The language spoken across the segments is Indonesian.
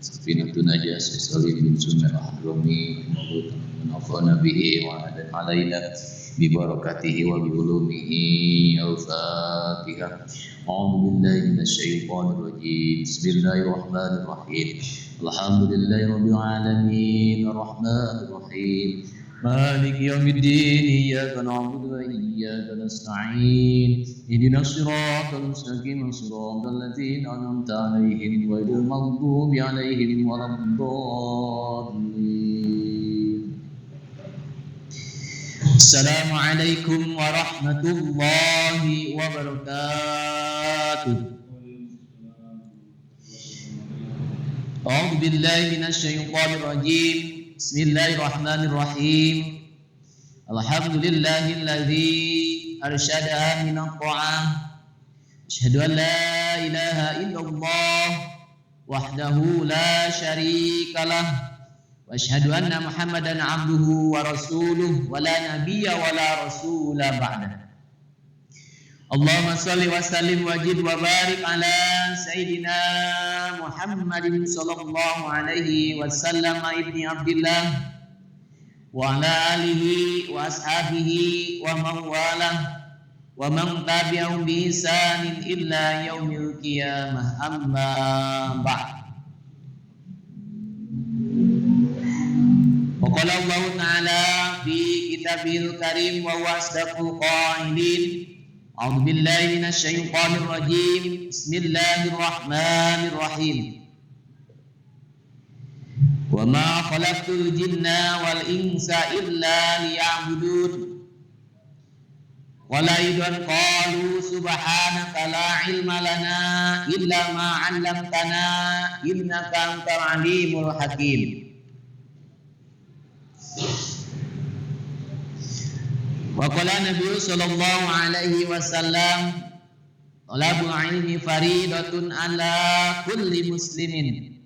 Safinatun Najas Salim bin Sunnah Al-Rumi Nafana bihi wa adan alaina bi barakatihi wa bi ulumihi al-Fatihah. A'udzu billahi minasy syaithanir rajim. Bismillahirrahmanirrahim. Alhamdulillahirabbil alamin arrahmanir rahim. Maliki yaumiddin. Iyyaka na'budu wa iyyaka nasta'in. Ihdinas siratal mustaqim, siratal ladzina an'amta 'alaihim ghairil maghdubi 'alaihim waladdallin. Assalamualaikum warahmatullahi wabarakatuh. A'udzu billahi minasy syaithanir rajim. Bismillahirrahmanirrahim. Alhamdulillahilladzi arsyada minat ta'ah. Asyhadu an la ilaha illallah wahdahu la syarikalah. Wa asyhadu anna Muhammadan abduhu wa rasuluh wa la nabiyya wa la rasula ba'dah. Allahumma salli wa sallim wa jid wa barik ala Sayyidina Muhammadin sallallahu alaihi wasallam ibni Abdillah wa ala alihi wa ashabihi wa man walah wa man tabi'ahum bi ihsanin illa yaumil qiyamah, amma ba'd. Wa qala Allah ta'ala fi kitabil karim wa huwa asdaqul qailin. A'udzu billahi minasy syaithanir rajim. Bismillahirrahmanirrahim. Wa ma khalaqtul jinna wal insa illa liya'budun. Wa la idan qalu subhanaka la ilma lana illa ma 'allamtana innaka antal alimul hakim. Wa qala Nabi sallallahu alaihi wasallam, talabul ilmi faridatun ala kulli muslimin.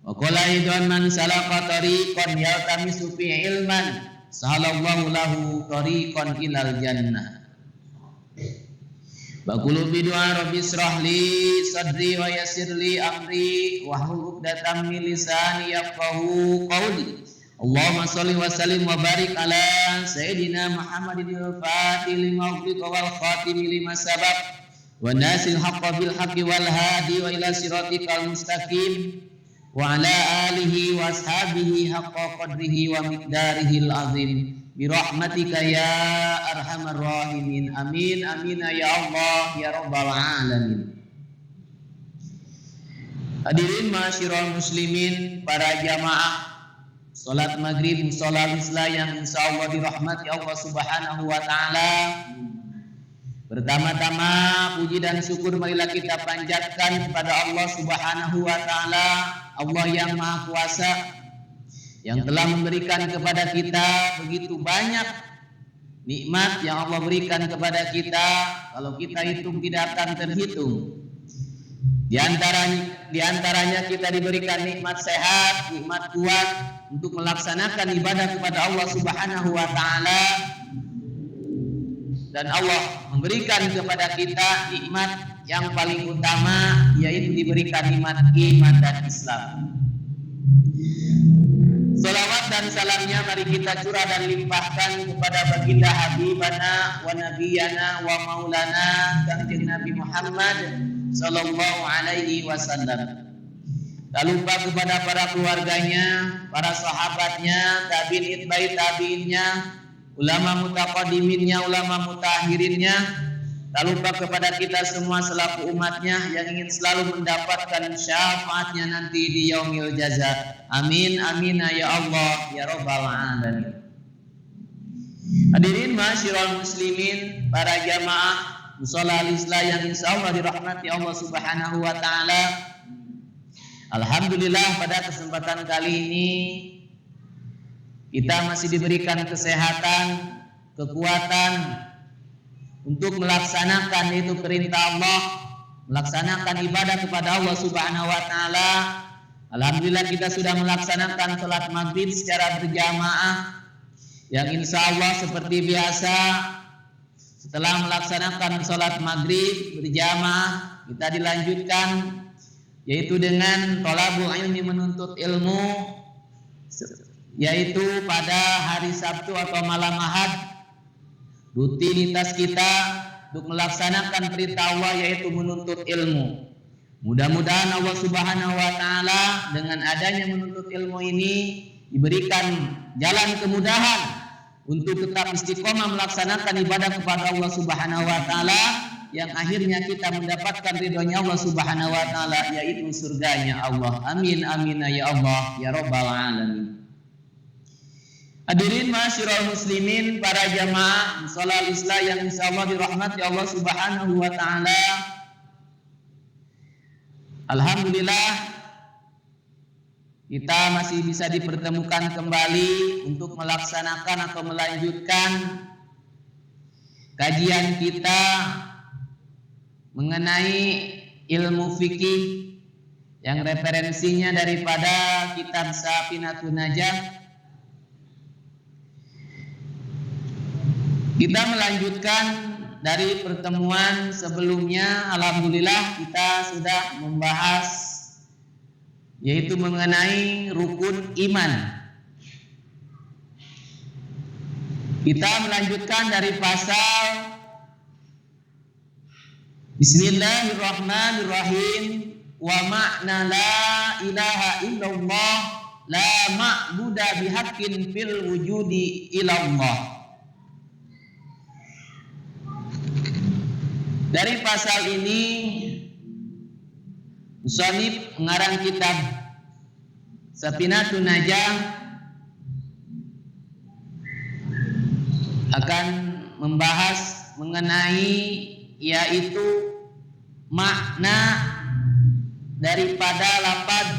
Wa qala idan man salaka tariqan yaltamisu fi ilman sahalallahu lahu tariqan ilal jannah. Wa qulu bi du'a rabbi israh li sadri wa yassir li amri wa hlul 'uqdatam min lisani yafqahu qawli. Allahumma salli wa sallim wa barik ala Sayyidina Muhammadin al-Fatih lima ughliqa wal khatimi lima sabaq wa nasil haqqa bil haqqi wal hadi wa ila siratikal mustaqim wa ala alihi wa ashabihi haqqa qadrihi wa miqdarihil azim bi rahmatika ya arhamar rahimin. Amin amin ya Allah ya rabbal alamin. Hadirin ma'asyiral muslimin, para jamaah salat maghrib mushola Wisla yang insyaallah dirahmati Allah subhanahu wa ta'ala. Pertama-tama puji dan syukur marilah kita panjatkan kepada Allah subhanahu wa ta'ala, Allah yang maha kuasa, yang telah memberikan kepada kita begitu banyak nikmat yang Allah berikan kepada kita. Kalau kita hitung tidak akan terhitung. Di antaranya kita diberikan nikmat sehat, nikmat kuat untuk melaksanakan ibadah kepada Allah subhanahu wa ta'ala. Dan Allah memberikan kepada kita nikmat yang paling utama, yaitu diberikan nikmat iman dan Islam. Salawat dan salamnya mari kita curah dan limpahkan kepada baginda Habibana wa Nabiyana wa Maulana Kanjeng Nabi Muhammad sallallahu alaihi wasallam. Tak lupa kepada para keluarganya, para sahabatnya, tabi'in itba'i tabi'innya, ulama mutaqaddiminnya, ulama mutakhirinnya. Tak lupa kepada kita semua selaku umatnya yang ingin selalu mendapatkan syafaatnya nanti di yaumil jaza. Amin amin ya Allah ya rabbal alamin. Hadirin ma'asyiral muslimin, para jamaah mushola Wisla yang insyaallah dirahmati Allah subhanahu wa ta'ala. Alhamdulillah pada kesempatan kali ini kita masih diberikan kesehatan, kekuatan untuk melaksanakan itu perintah Allah, melaksanakan ibadah kepada Allah subhanahu wa ta'ala. Alhamdulillah kita sudah melaksanakan sholat maghrib secara berjamaah, yang insya Allah seperti biasa Setelah melaksanakan sholat maghrib berjamaah, kita dilanjutkan yaitu dengan thalabul ilmi, menuntut ilmu, yaitu pada hari Sabtu atau malam Ahad. Rutinitas kita untuk melaksanakan perintah Allah yaitu menuntut ilmu. Mudah-mudahan Allah Subhanahu wa taala dengan adanya menuntut ilmu ini diberikan jalan kemudahan untuk tetap istiqomah melaksanakan ibadah kepada Allah Subhanahu wa taala, yang akhirnya kita mendapatkan ridhonya Allah Subhanahu wa taala, yaitu surganya Allah. Amin amin ya Allah ya rabbal alamin. Hadirin ma'asyiral muslimin, para jamaah salat Islam yang insyaallah dirahmati Allah Subhanahu wa taala. Alhamdulillah kita masih bisa dipertemukan kembali untuk melaksanakan atau melanjutkan kajian kita mengenai ilmu fikih yang referensinya daripada kitab Safinatun Najah. Kita melanjutkan dari pertemuan sebelumnya. Alhamdulillah kita sudah membahas yaitu mengenai rukun iman. Kita melanjutkan dari pasal Bismillahirrahmanirrahim. Wa ma'na la ilaha illallah la ma'buda bihaqqin fil wujudi illallah. Dari pasal ini musannif mengarang kitab Safinatun Najah akan membahas mengenai yaitu makna daripada lafaz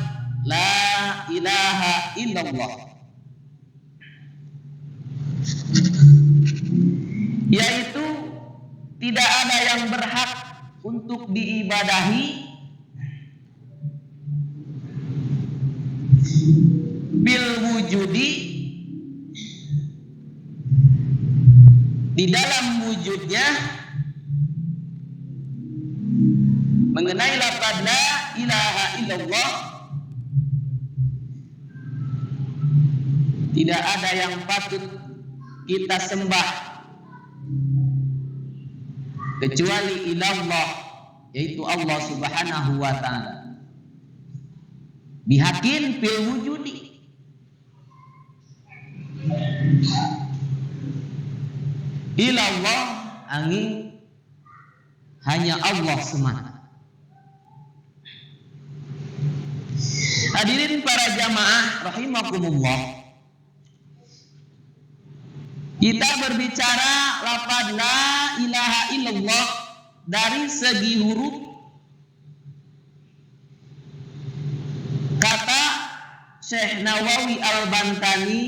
la ilaha illallah, yaitu tidak ada yang berhak untuk diibadahi bil wujudi, di dalam wujudnya, mengenai lafaz la ilaha illallah tidak ada yang patut kita sembah kecuali ilallah, yaitu Allah Subhanahu wa taala. Bihakin fil wujudi, ilallah angin hanya Allah semata. Hadirin para jamaah rahimakumullah, kita berbicara lafaz la ilaha illallah dari segi huruf. Kata Syekh Nawawi Al-Bantani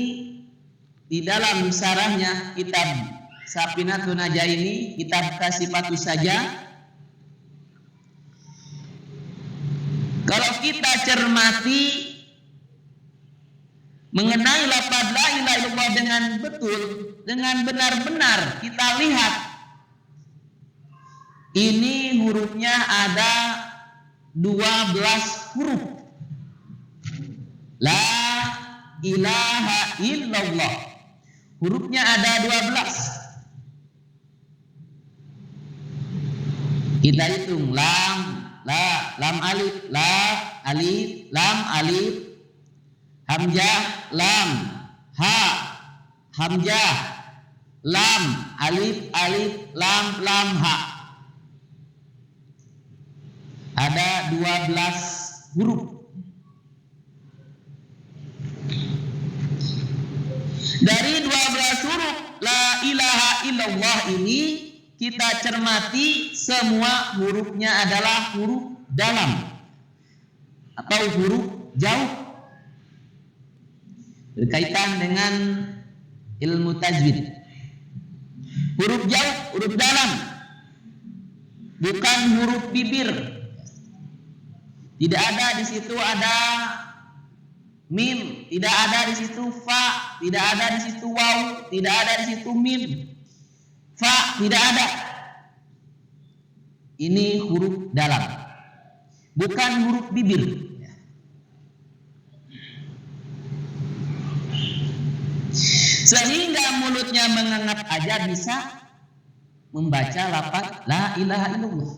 di dalam syarahnya kitab Safinatun Najah ini, kitab Kasifatus Saja, kalau kita cermati mengenai lafaz la ilaha illallah dengan betul, dengan benar-benar kita lihat, ini hurufnya ada 12 huruf. La ilaha illallah, hurufnya ada 12. Kita hitung lam, la, lam alif, la, alif, lam alif, hamzah, lam, ha, hamzah, lam, alif, alif, lam, lam, ha. Ada 12 huruf. Dari 12 huruf la ilaha illallah ini, kita cermati semua hurufnya adalah huruf dalam atau huruf jauh, berkaitan dengan ilmu tajwid. Huruf jauh, huruf dalam, bukan huruf bibir. Tidak ada di situ ada mim, tidak ada di situ fa, tidak ada di situ waw, tidak ada di situ mim. Fa tidak ada. Ini huruf dalam, bukan huruf bibir. Sehingga mulutnya menganggap aja bisa membaca lafaz la ilaha illallah.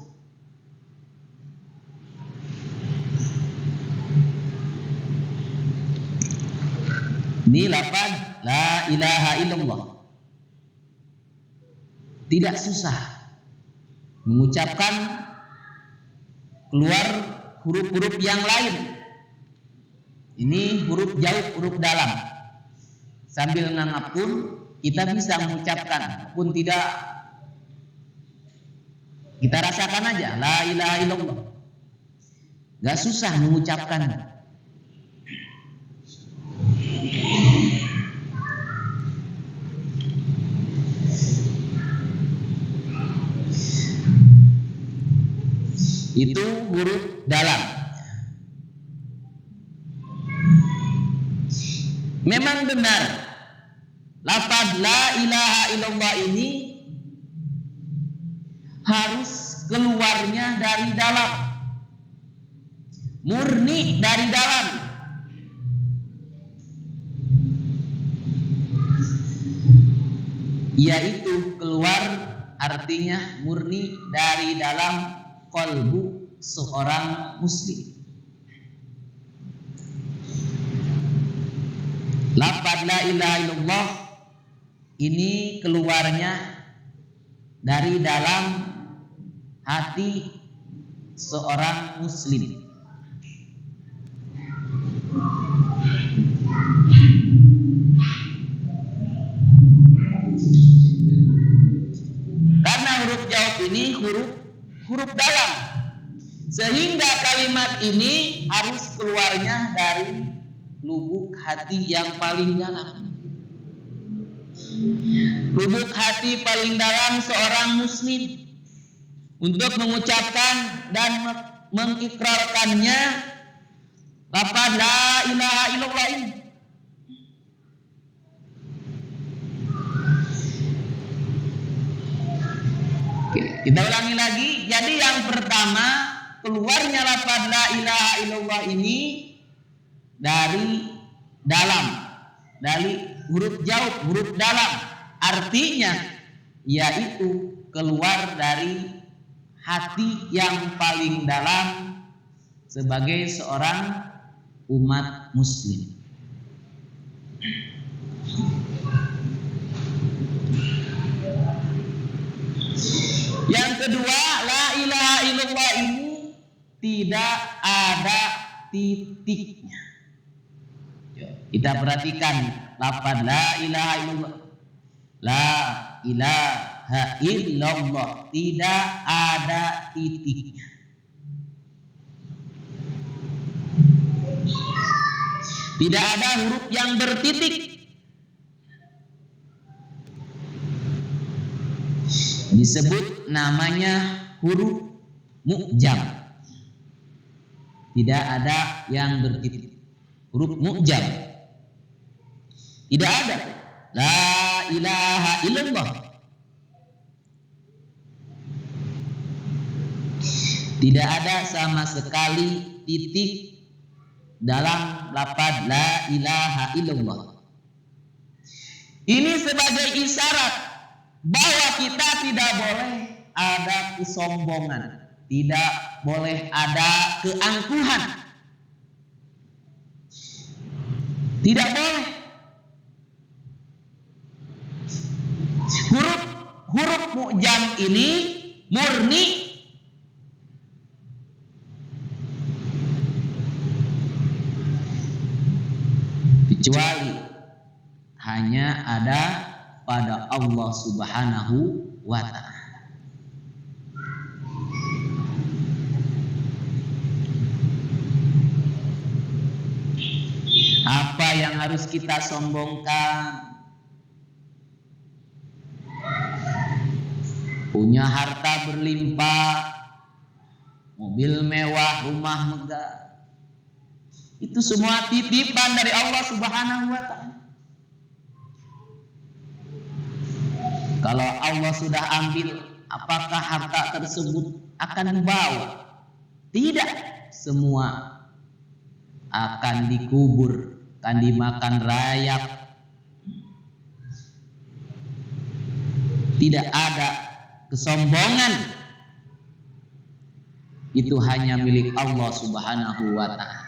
Ini lafaz la ilaha illallah. Tidak susah mengucapkan keluar huruf-huruf yang lain. Ini huruf jauh, huruf dalam. Sambil nganggap pun kita bisa mengucapkan, pun tidak kita rasakan aja la ilaha illallah. Gak susah mengucapkan. Itu huruf dalam. Memang benar lafaz la ilaha illallah ini harus keluarnya dari dalam, murni dari dalam. Yaitu keluar artinya murni dari dalam qalbu seorang muslim. Lafaz la ilaha illallah ini keluarnya dari dalam hati seorang muslim. Karena huruf jawab ini huruf dalam, sehingga kalimat ini harus keluarnya dari lubuk hati yang paling dalam. Lubuk hati paling dalam seorang muslim untuk mengucapkan dan mengikrarkannya lafaz la ilaha illallah ini. Kita ulangi lagi. Jadi yang pertama, keluarnya lafaz la ilaha illallah ini dari dalam, dari huruf jauh, huruf dalam. Artinya yaitu keluar dari hati yang paling dalam sebagai seorang umat muslim. Yang kedua, la ilaha illallah ini tidak ada titiknya. Kita perhatikan lafaz la ilaha illallah. La ilaha illallah tidak ada titiknya. Tidak ada huruf yang bertitik. Disebut namanya huruf mu'jam. Tidak ada yang bertitik. Huruf mu'jam. Tidak ada. La ilaha illallah. Tidak ada sama sekali titik dalam lafaz la ilaha illallah. Ini sebagai isyarat bahwa kita tidak boleh ada kesombongan, tidak boleh ada keangkuhan. Tidak boleh. Huruf mu'jam ini murni kecuali hanya ada pada Allah Subhanahu wa ta'ala. Apa yang harus kita sombongkan? Punya harta berlimpah, mobil mewah, rumah megah. Itu semua titipan dari Allah Subhanahu wa ta'ala. Kalau Allah sudah ambil, apakah harta tersebut akan dibawa? Tidak, semua akan dikubur, akan dimakan rayap. Tidak ada kesombongan. Itu hanya milik Allah Subhanahu wa ta'ala.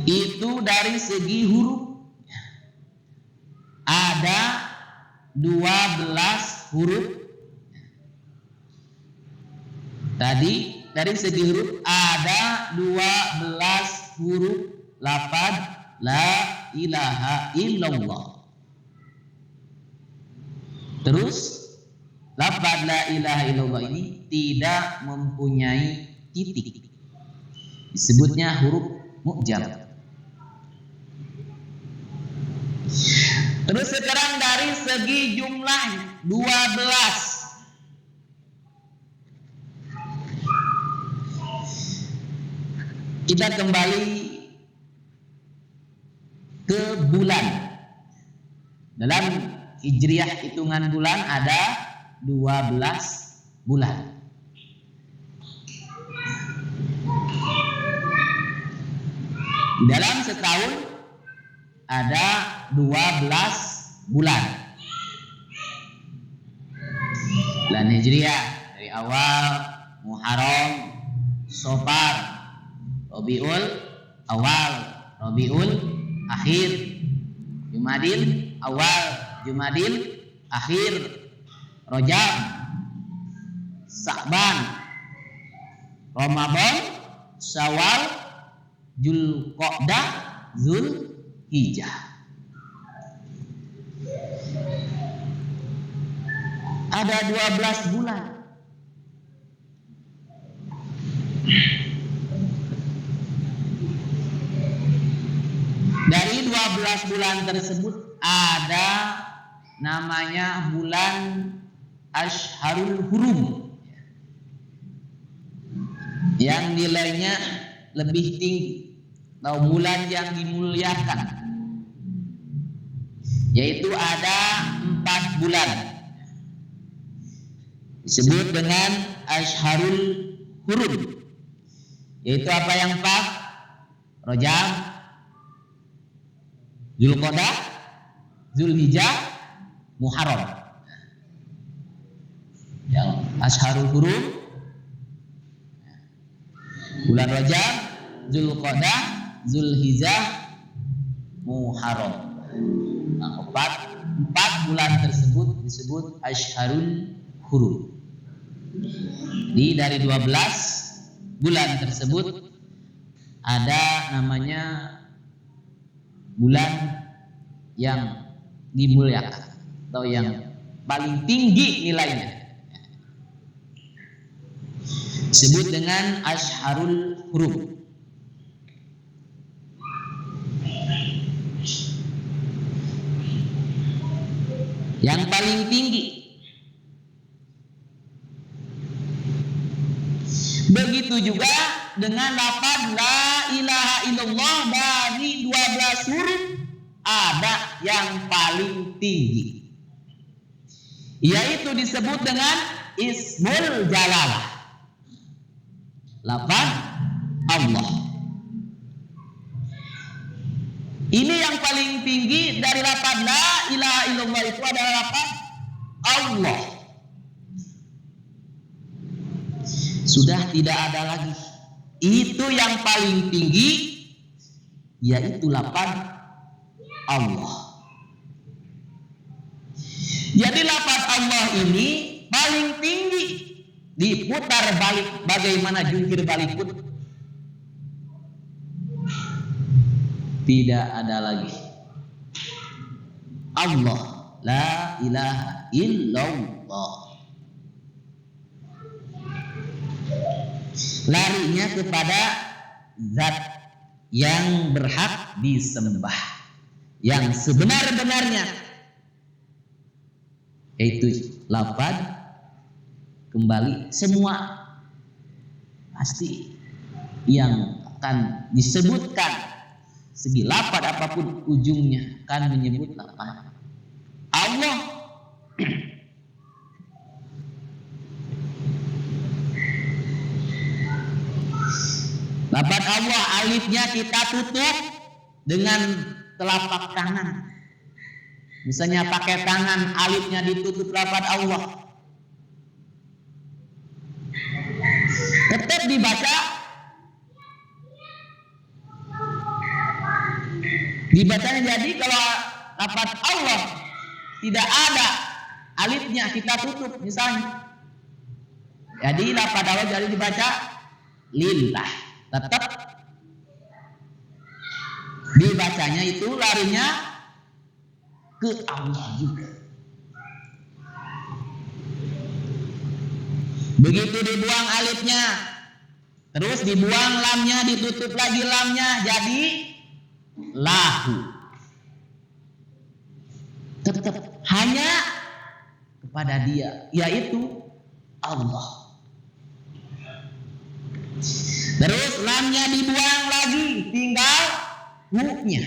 Itu dari segi huruf. Ada 12 huruf. Tadi dari segi huruf ada 12 huruf lafaz la ilaha illallah. Terus lafaz la ilaha illallah ini tidak mempunyai titik. Disebutnya huruf mu'jam. Terus sekarang dari segi jumlah 12. Kita kembali ke bulan. Dalam Hijriah hitungan bulan ada 12 bulan. Di dalam setahun ada 12 bulan. Bulan Hijriah dari awal Muharram, Safar, Rabiul Awal, Rabiul Akhir, Jumadil Awal, Jumadil Akhir, Rajab, Sa'ban, Ramadan, Syawal, Dzulqa'dah, Dzulhijjah. Ada 12 bulan. Dari 12 bulan tersebut ada namanya bulan Ashharul Hurum yang nilainya lebih tinggi, atau bulan yang dimuliakan, yaitu ada 4 bulan disebut dengan Ashharul Hurum, yaitu apa yang empat? Rajab, Dzulqa'dah, Dzulhijjah, Muharram. Yang Ashharul Hurum, bulan Rajab, Dzulqa'dah, Dzulhijjah, Muharram. Nah, empat bulan tersebut disebut Ashharul Hurum. Di dari 12 bulan tersebut ada namanya bulan yang dimuliakan atau yang paling tinggi nilainya, disebut dengan Ashharul Hurum. Yang paling tinggi. Begitu juga dengan lafaz la ilaha illallah, dari 12 huruf ada yang paling tinggi, yaitu disebut dengan Ismul Jalalah, lafaz Allah. Ini yang paling tinggi dari lafaz la ilaha illallah itu adalah lafaz Allah. Sudah tidak ada lagi. Itu yang paling tinggi, yaitu lafaz Allah. Jadi lafaz Allah ini paling tinggi, diputar balik bagaimana jungkir balik pun tidak ada lagi. Allah, la ilaha illallah. Larinya kepada zat yang berhak disembah, yang sebenar-benarnya, yaitu lafaz kembali semua pasti yang akan disebutkan segi lafaz apapun ujungnya akan menyebut lafaz Allah. Lafaz Allah alifnya kita tutup dengan telapak tangan. Misalnya pakai tangan, alifnya ditutup lafaz Allah. Tetap dibaca. Dibacanya jadi kalau lafaz Allah tidak ada alifnya kita tutup misalnya. Jadi lafaz Allah jadi dibaca lillah. Tetap dibacanya itu larinya ke Allah juga. Begitu dibuang alifnya, terus dibuang lamnya, ditutup lagi lamnya, jadi lahu. Tetap hanya kepada Dia, yaitu Allah. Terus lamnya dibuang lagi, tinggal hu-nya.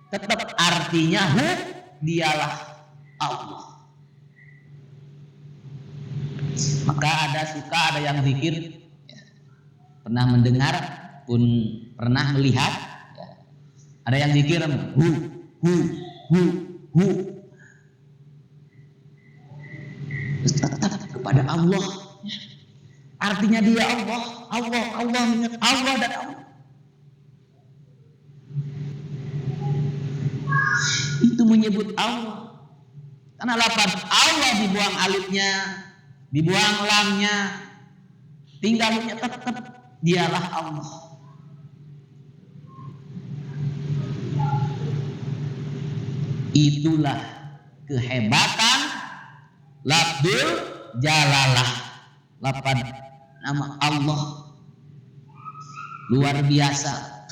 Tetap artinya hu, dialah Allah. Maka ada yang zikir, ya, pernah mendengar pun pernah melihat, ya, ada yang zikir hu. Terus tetap kepada Allah. Artinya Dia Allah mengingat Allah dan Allah. Itu menyebut Allah. Karena lafaz Allah dibuang alifnya, dibuang lamnya, tinggalnya tetap dialah Allah. Itulah kehebatan lafzul jalalah, lafaz nama Allah, luar biasa.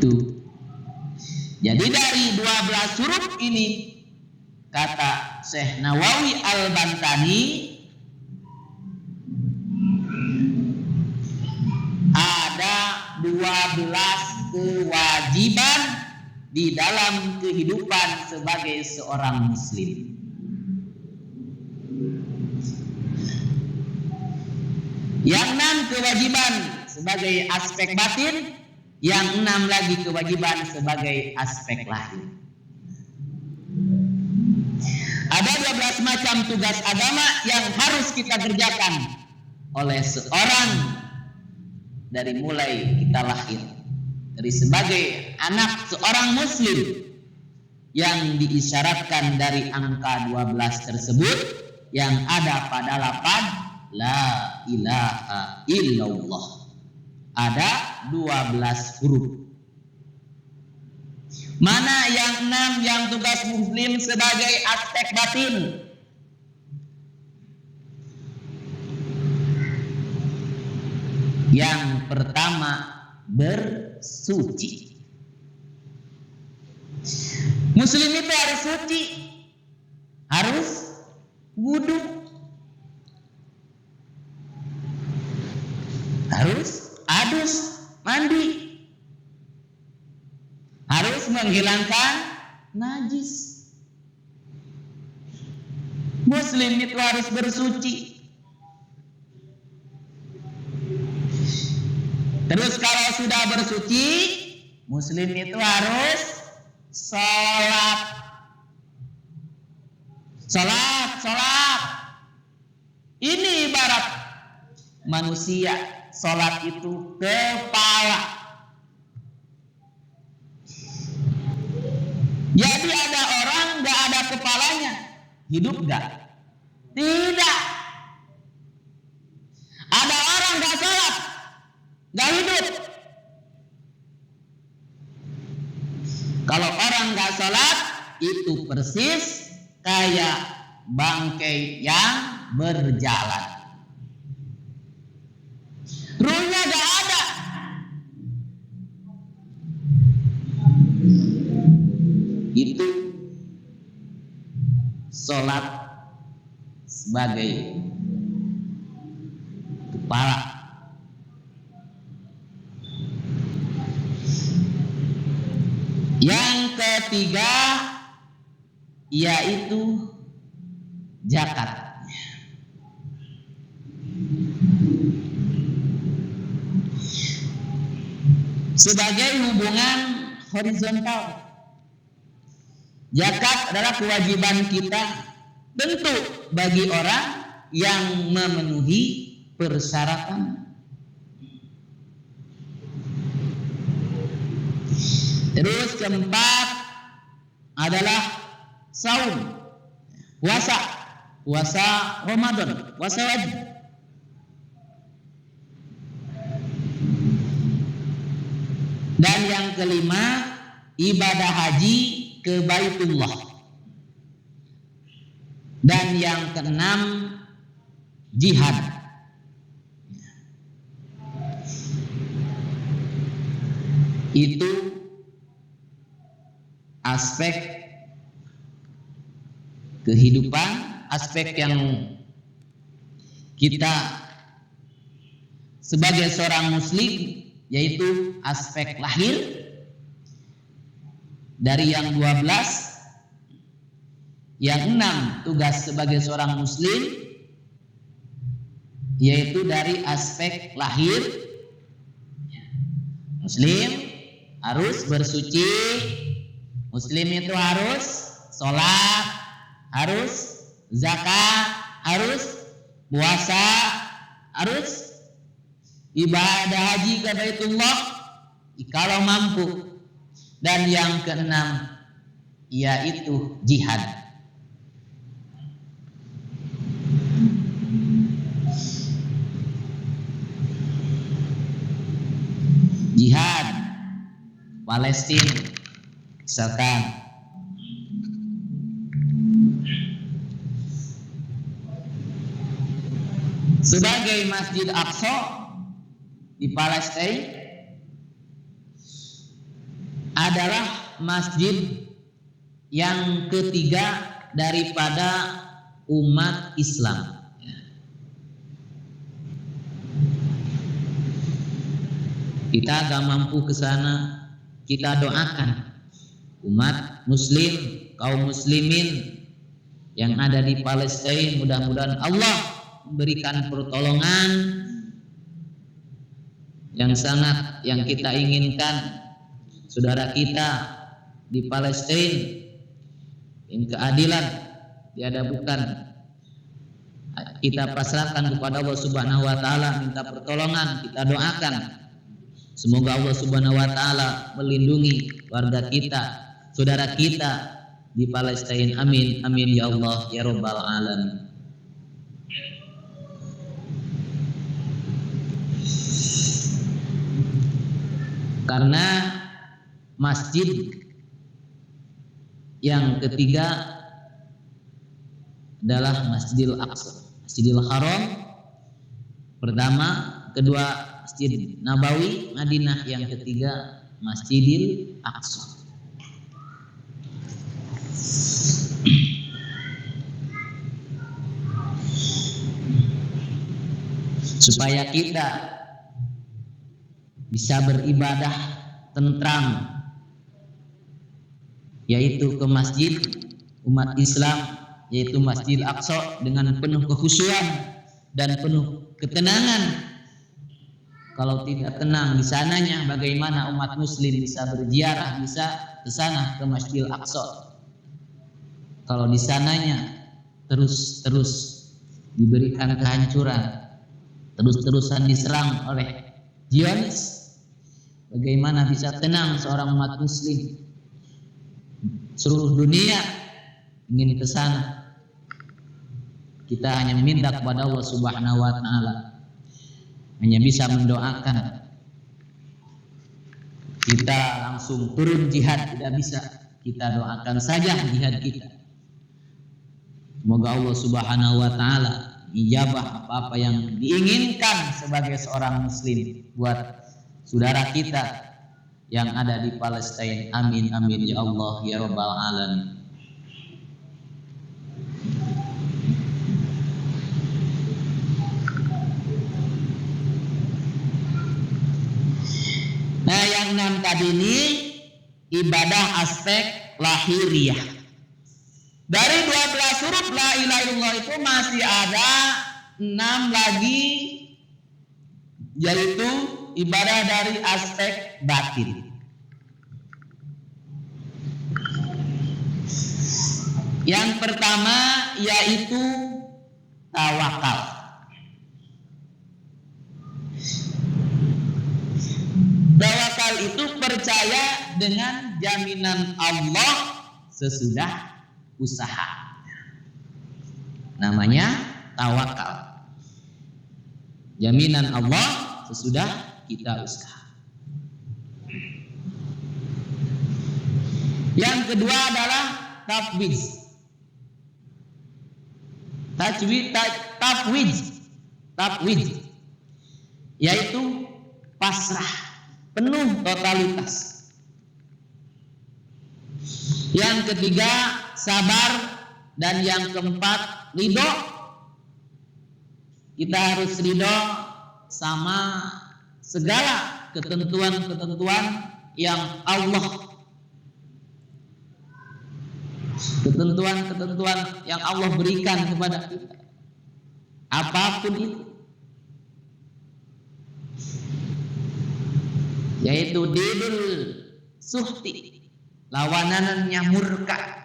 Tuh. Jadi dari 12 huruf ini, kata Syekh Nawawi Al-Bantani, ada 12 kewajiban di dalam kehidupan sebagai seorang muslim. Yang 6 kewajiban sebagai aspek batin, yang 6 lagi kewajiban sebagai aspek lahir. Ada 12 macam tugas agama yang harus kita kerjakan oleh seorang dari mulai kita lahir. Dari sebagai anak seorang muslim yang diisyaratkan dari angka 12 tersebut yang ada pada lafaz la ilaha illallah. Ada 12 huruf. Mana yang 6 yang tugas muslim sebagai aspek batin? Yang pertama, bersuci. Muslim itu harus suci, harus wudu, harus adus, mandi, harus menghilangkan najis. Muslim itu harus bersuci. Terus kalau sudah bersuci, muslim itu harus sholat. Ini ibarat manusia, sholat itu kepala. Jadi ada orang gak ada kepalanya, hidup gak? Tidak. Ada orang gak sholat, gak hidup. Kalau orang gak sholat, itu persis kayak bangkai yang berjalan. Ruhnya gak ada. Itu sholat sebagai kepala. Yang ketiga yaitu zakat. Sebagai hubungan horizontal, zakat adalah kewajiban kita tentu bagi orang yang memenuhi persyaratan. Terus keempat adalah saum, puasa Ramadan, puasa wajib. Dan yang kelima ibadah haji ke Baitullah. Dan yang keenam jihad. Itu aspek kehidupan, aspek yang kita sebagai seorang muslim, yaitu aspek lahir dari yang 12, yang 6 tugas sebagai seorang muslim, yaitu dari aspek lahir. Muslim harus bersuci, muslim itu harus sholat, harus zakat, harus puasa, harus ibadah haji ke Baitullah kalau mampu. Dan yang keenam yaitu jihad. Jihad Palestina misalkan, sebagai Masjid Aqsa di Palestina adalah masjid yang ketiga daripada umat Islam. Kita gak mampu ke sana, kita doakan umat muslim, kaum muslimin yang ada di Palestina, mudah-mudahan Allah memberikan pertolongan yang sangat yang kita inginkan. Saudara kita di Palestina yang keadilan tiada bukan, kita pasrahkan kepada Allah Subhanahu wa taala, minta pertolongan, kita doakan semoga Allah Subhanahu wa taala melindungi warga kita, saudara kita di Palestina. Amin amin ya Allah ya rabbal alamin. Karena masjid yang ketiga adalah Masjidil Aqsa, Masjidil Haram pertama, kedua Masjid Nabawi Madinah, yang ketiga Masjidil Aqsa. Supaya kita bisa beribadah tentram, yaitu ke masjid umat Islam, yaitu Masjidil Aqsa, dengan penuh kekhusyuan dan penuh ketenangan. Kalau tidak tenang di sananya, bagaimana umat muslim bisa berziarah, bisa ke sana ke Masjidil Aqsa? Kalau di sananya terus diberikan kehancuran, terus-terusan diserang oleh Zionis, bagaimana bisa tenang seorang umat muslim? Seluruh dunia ingin ke sana. Kita hanya minta kepada Allah Subhanahu wa taala, hanya bisa mendoakan. Kita langsung turun jihad tidak bisa, kita doakan saja jihad kita. Semoga Allah Subhanahu wa taala ijabah apa-apa yang diinginkan sebagai seorang muslim buat saudara kita yang ada di Palestina. Amin amin ya Allah ya rabbal alamin. yang 6 tadi ini ibadah aspek lahiriah. Dari 12 huruf la ilaha illallah itu masih ada 6 lagi, yaitu ibadah dari aspek batin. Yang pertama yaitu tawakal. Tawakal itu percaya dengan jaminan Allah sesudah usaha. Namanya tawakal. Jaminan Allah sesudah kita usaha. Yang kedua adalah tafwidz. Tafwidz yaitu pasrah, penuh totalitas. Yang ketiga sabar, dan yang keempat ridho. Kita harus ridho sama segala ketentuan-ketentuan yang Allah berikan kepada kita, apapun itu, yaitu didul suhti, lawanannya murka.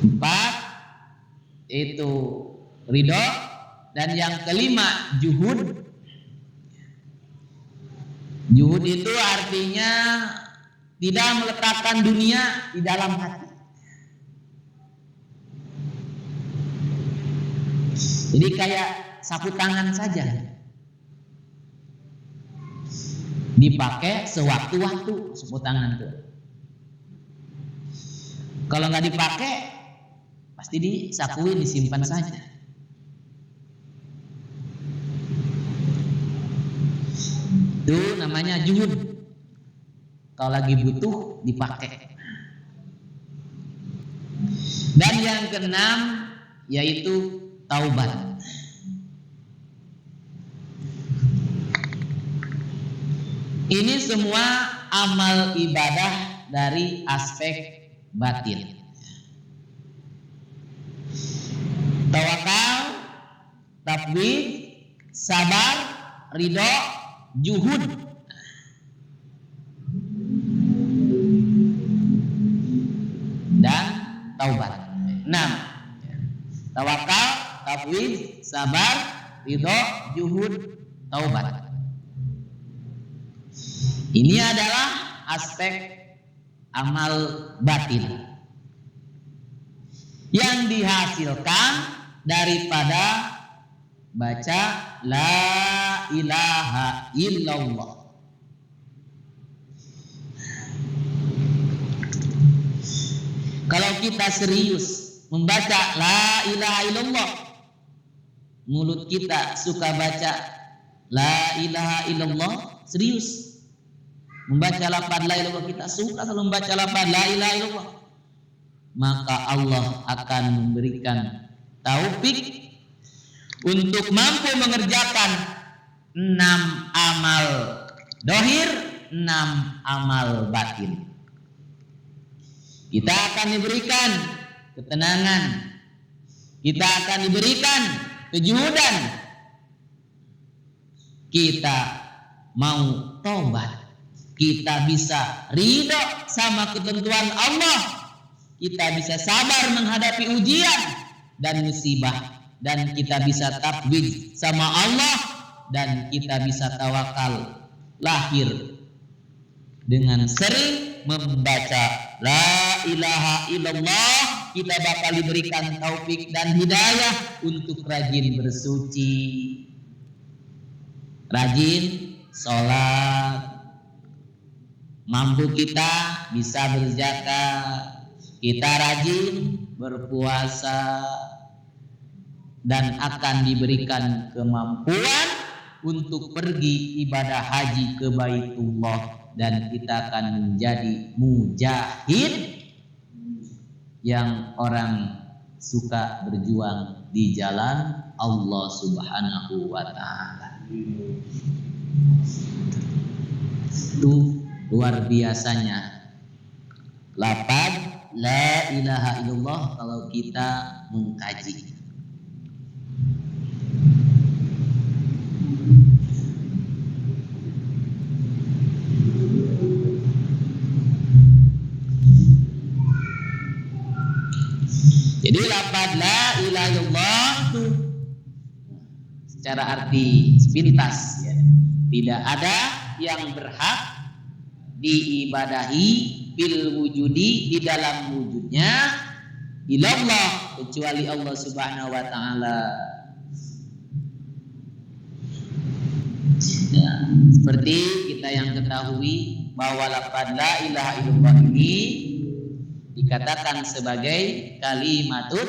Empat itu ridho, dan yang kelima juhud. Juhud itu artinya tidak meletakkan dunia di dalam hati. Jadi kayak sapu tangan saja, dipakai sewaktu-waktu sapu tangan itu. Kalau nggak dipakai, pasti disapuin, disimpan saja. Itu namanya juhud. Kalau lagi butuh dipakai. Dan yang keenam yaitu taubat. Ini semua amal ibadah dari aspek batin. Tawakal, tafwidz, sabar, ridho, juhud. Dan taubat. 6. Tawakal, tafwidz, sabar, ridho, juhud, taubat. Ini adalah aspek amal batin yang dihasilkan daripada baca la ilaha illallah. Kalau kita serius membaca la ilaha illallah, mulut kita suka baca la ilaha illallah, serius membaca lafaz la ilaha illallah, kita suka selalu membaca lafaz la ilaha illallah, maka Allah akan memberikan taufik untuk mampu mengerjakan 6 amal dohir, 6 amal batin. Kita akan diberikan ketenangan, kita akan diberikan kejuhudan, kita mau taubat, kita bisa ridho sama ketentuan Allah, kita bisa sabar menghadapi ujian dan musibah, dan kita bisa tafwidz sama Allah, dan kita bisa tawakal lahir dengan sering membaca la ilaha illallah. Kita bakal diberikan taufik dan hidayah untuk rajin bersuci, rajin sholat, mampu kita bisa berzakat, kita rajin berpuasa, dan akan diberikan kemampuan untuk pergi ibadah haji ke Baitullah, dan kita akan menjadi mujahid yang orang suka berjuang di jalan Allah Subhanahu wa taala. Itu luar biasanya lafaz la ilaha illallah kalau kita mengkaji. Jadi lafaz la ilaha illallah itu secara arti spiritas ya, tidak ada yang berhak diibadahi bil wujudi di dalam wujudnya illallah kecuali Allah Subhanahu wa taala. Ya, seperti kita yang ketahui bahwa lafaz la ilaha illallah ini dikatakan sebagai kalimatut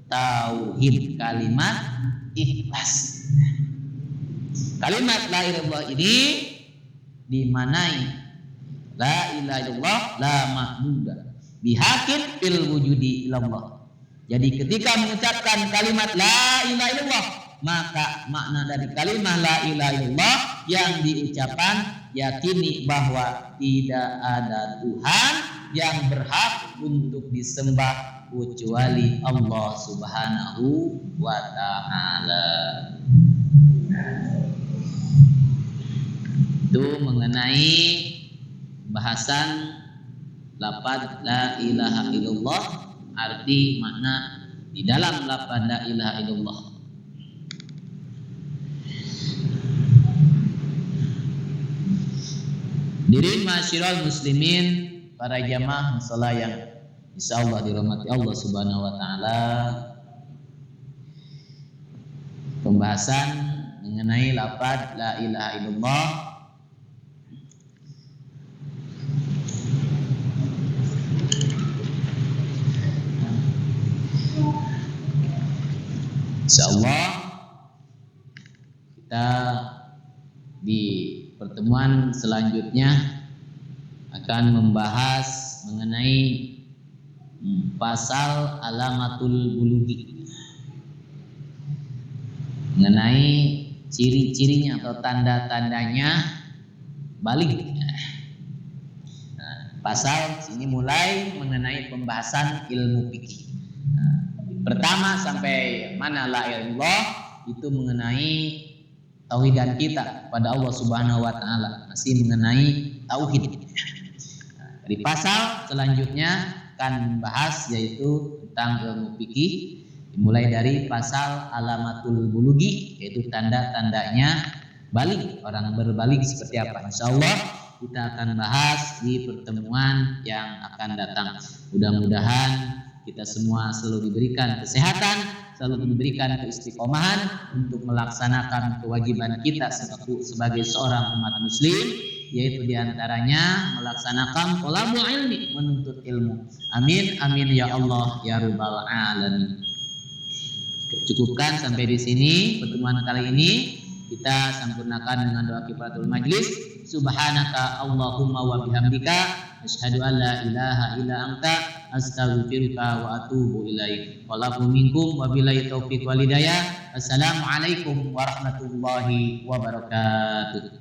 tauhid, kalimat ikhlas. Kalimat la ilaha illallah ini dimanai la ilaha illallah la mahmuda bihakin fil wujudi illallah. Jadi ketika mengucapkan kalimat la ilaha illallah, maka makna dari kalimat la ilaha illallah yang diucapkan yakini bahwa tidak ada Tuhan yang berhak untuk disembah kecuali Allah Subhanahu wa taala. Itu mengenai bahasan lafaz la ilaha illallah, arti makna di dalam lafaz la ilaha illallah. Hadirin masyiral muslimin, para jamaah musala yang insyaallah dirahmati Allah Subhanahu wa taala. Pembahasan mengenai lafaz la ilaha illallah insyaallah kita di pertemuan selanjutnya akan membahas mengenai pasal alamatul bulughi, mengenai ciri-cirinya atau tanda-tandanya balik. Pasal ini mulai mengenai pembahasan ilmu fikih. Pertama sampai mana la ilaha illallah itu mengenai tauhidan kita pada Allah Subhanahu wa taala, masih mengenai tauhid. Di pasal selanjutnya akan membahas yaitu tentang ilmu fikih, dimulai dari pasal alamatul bulughi, yaitu tanda-tandanya balik, orang berbalik seperti apa. Insyaallah kita akan bahas di pertemuan yang akan datang. Mudah-mudahan kita semua selalu diberikan kesehatan, selalu diberikan keistiqomahan untuk melaksanakan kewajiban kita sebagai seorang umat muslim, yaitu diantaranya melaksanakan thalabul ilmi, menuntut ilmu. Amin amin ya Allah ya rabbal alamin. Cukupkan sampai di sini pertemuan kali ini. Kita sempurnakan dengan doa kifaratul majlis. Subhanaka Allahumma wa bihamdika asyhadu an la ilaha illa anta astaghfiruka wa atubu ilaik. Wallahu minkum wa billahi taufiq wal hidayah. Assalamualaikum warahmatullahi wabarakatuh.